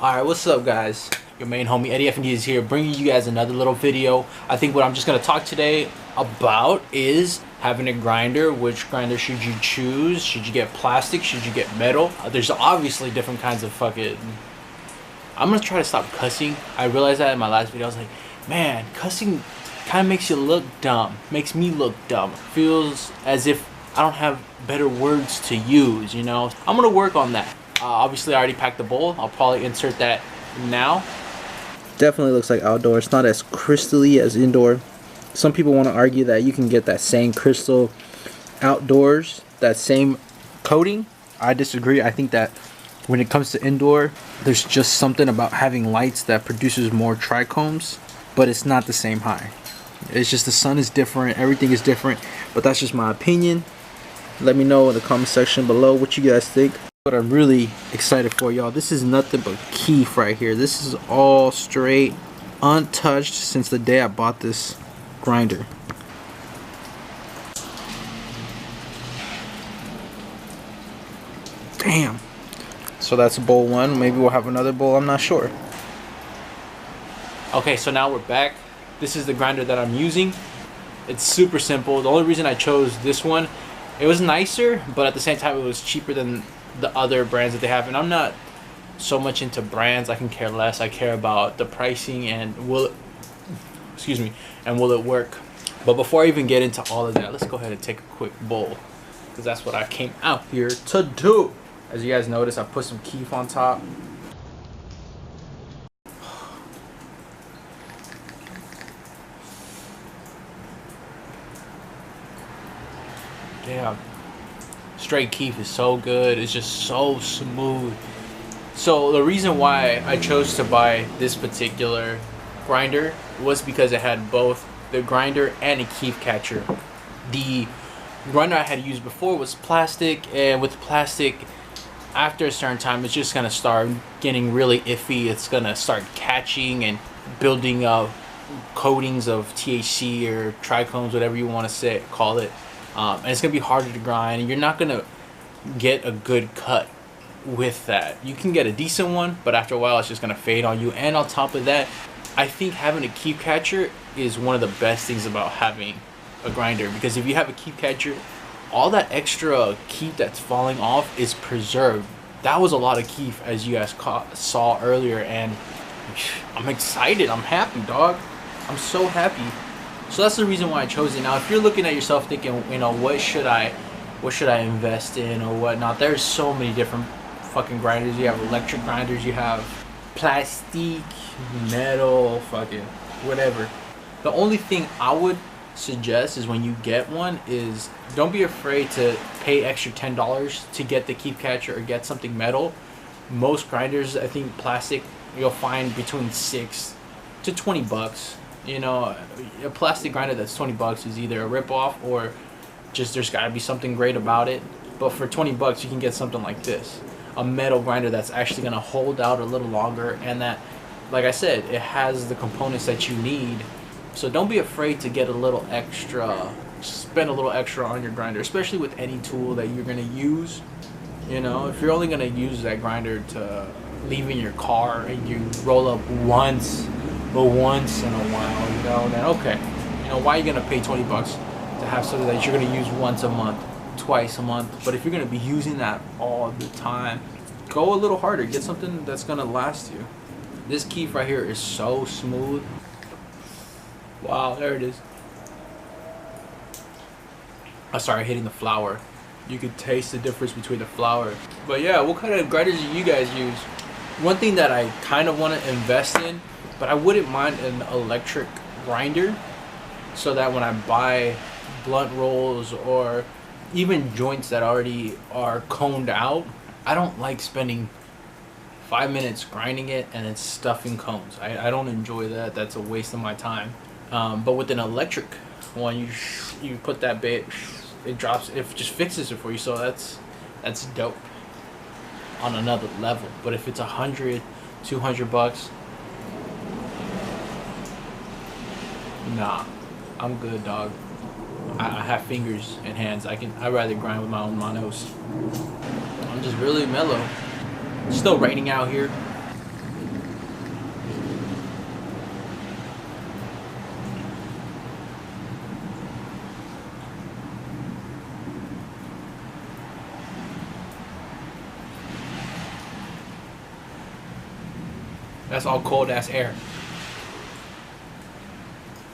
Alright, what's up guys? Your main homie Eddie F&D is here bringing you guys another little video. I think what I'm just going to talk today about is having a grinder. Which grinder should you choose? Should you get plastic? Should you get metal? There's obviously different kinds of fucking... I'm going to try to stop cussing. I realized that in my last video. I was like, man, cussing kind of makes you look dumb. Makes me look dumb. Feels as if I don't have better words to use, you know? I'm going to work on that. Obviously, I already packed the bowl. I'll probably insert that now. Definitely looks like outdoor. It's not as crystally as indoor. Some people want to argue that you can get that same crystal outdoors, that same coating. I disagree. I think that when it comes to indoor, there's just something about having lights that produces more trichomes, but it's not the same high. It's just the sun is different. Everything is different, but that's just my opinion. Let me know in the comment section below what you guys think. What I'm really excited for, y'all, this is nothing but keef right here. This is all straight, untouched since the day I bought this grinder. Damn. So that's bowl one. Maybe we'll have another bowl, I'm not sure. Okay, so now we're back. This is the grinder that I'm using. It's super simple. The only reason I chose this one, it was nicer, but at the same time it was cheaper than the other brands that they have. And I'm not so much into brands. I can care less. I care about the pricing and will it work. But before I even get into all of that, let's go ahead and take a quick bowl, because that's what I came out here to do. As you guys notice, I put some keef on top. Damn. Straight keef is so good. It's just so smooth. So the reason why I chose to buy this particular grinder was because it had both the grinder and a keef catcher. The grinder I had used before was plastic, and with plastic, after a certain time, it's just gonna start getting really iffy. It's gonna start catching and building up coatings of THC or trichomes, whatever you want to call it. And it's gonna be harder to grind, and you're not gonna get a good cut with that. You can get a decent one, but after a while it's just gonna fade on you. And on top of that, I think having a keef catcher is one of the best things about having a grinder, because if you have a keef catcher, all that extra keef that's falling off is preserved. That was a lot of keef, as you guys saw earlier, and I'm excited. I'm happy, dog. I'm so happy. So that's the reason why I chose it. Now, if you're looking at yourself thinking, you know, what should I invest in or whatnot, there's so many different fucking grinders. You have electric grinders, you have plastic, metal, fucking whatever. The only thing I would suggest is when you get one is don't be afraid to pay extra $10 to get the keef catcher or get something metal. Most grinders, I think plastic, you'll find between $6 to $20. You know, a plastic grinder that's $20 is either a rip-off or just there's got to be something great about it. But for $20 you can get something like this, a metal grinder that's actually going to hold out a little longer, and that, like I said, it has the components that you need. So don't be afraid to get a little extra, spend a little extra on your grinder, especially with any tool that you're going to use. You know, if you're only going to use that grinder to leave in your car and you roll up once in a while, you know, then okay, you know, why are you gonna pay $20 to have something that you're gonna use once a month, twice a month? But if you're gonna be using that all the time, go a little harder. Get something that's gonna last you. This keef right here is so smooth. Wow, there it is. I started hitting the flour. You could taste the difference between the flour. But yeah, what kind of grinders do you guys use? One thing that I kind of want to invest in, but I wouldn't mind an electric grinder, so that when I buy blunt rolls or even joints that already are coned out, I don't like spending 5 minutes grinding it and then stuffing cones. I don't enjoy that. That's a waste of my time. But with an electric one, you put that bit, it drops, it just fixes it for you. So that's dope on another level. But if it's $100, $200, nah, I'm good, dog. I have fingers and hands. I'd rather grind with my own manos. I'm just really mellow. It's still raining out here. That's all cold ass air.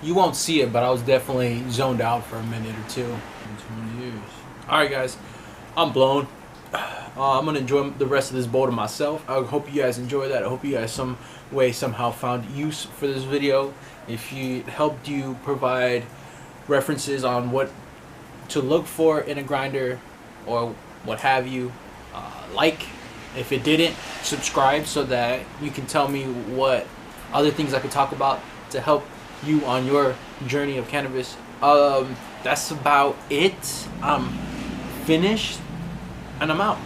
You won't see it, but I was definitely zoned out for a minute or two. 20 years. Alright guys, I'm blown. I'm gonna enjoy the rest of this bowl to myself. I hope you guys enjoy that. I hope you guys some way somehow found use for this video. If it helped you provide references on what to look for in a grinder or what have you, like. If it didn't, subscribe so that you can tell me what other things I could talk about to help you on your journey of cannabis. That's about it. I'm finished and I'm out.